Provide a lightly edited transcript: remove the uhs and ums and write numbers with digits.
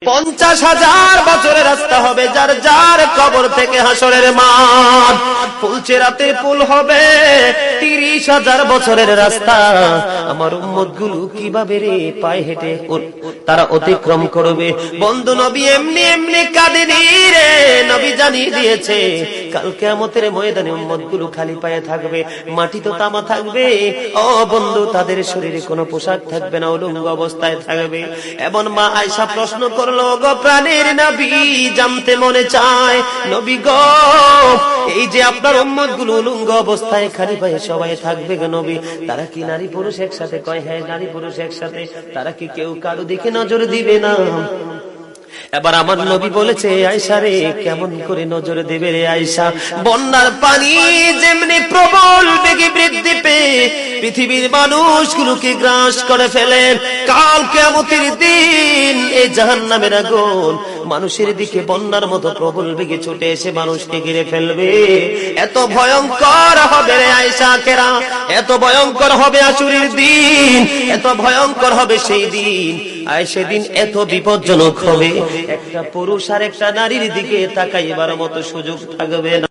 50,000 বছরের রাস্তা হবে, যার যার কবর থেকে হাসরের মাঠ। ফুলচেরাতে পুল হবে 30,000 বছরের রাস্তা। আমার উম্মতগুলো কিভাবে রে পায়ে হেঁটে তারা অতিক্রম করবে? বন্ধু নবী এমনি এমনি কাঁদেনি রে, নবী জানিয়ে দিয়েছে কাল কিয়ামতের ময়দানে উম্মতগুলো খালি পায়ে থাকবে, মাটি তো তামা থাকবে। ও বন্ধু, তাদের শরীরে কোনো পোশাক থাকবে না, উলঙ্গ অবস্থায় থাকবে। এবং মা আয়েশা প্রশ্ন করলো, গো প্রাণের নবী, জানতে মনে চায় নবী গো, এই যে আপনার উম্মতগুলো উলঙ্গ অবস্থায় খালি পায়ে সবাই থাকবে গো নবী, তারা কি নারী পুরুষ একসাথে? কয় হ্যাঁ, নারী পুরুষ একসাথে। তারা কি কেউ কারো দিকে নজর দিবে না? এবার আমার নবী বলেছে, আয়েশা রে, কেমন করে নজর দেবে রে আয়েশা? বন্যার পানি যেমনি প্রবল বেগে বৃদ্ধি পেয়ে পৃথিবীর মানুষগুলোকে গ্রাস করে ফেলে, কাল কিয়ামতের দিন এই জাহান্নামের আগুন মানুষের দিকে বন্যার মতো প্রবল বেগে ছুটে এসে মানুষকে ঘিরে ফেলবে। এত ভয়ঙ্কর হবে রে আয়েশা কেরা, এত ভয়ঙ্কর হবে আসরের দিন, এত ভয়ঙ্কর হবে সেই দিন। আর সেদিন এত বিপজ্জনক হবে, একটা পুরুষ আর একটা নারীর দিকে তাকাইবার মতো সুযোগ থাকবে না।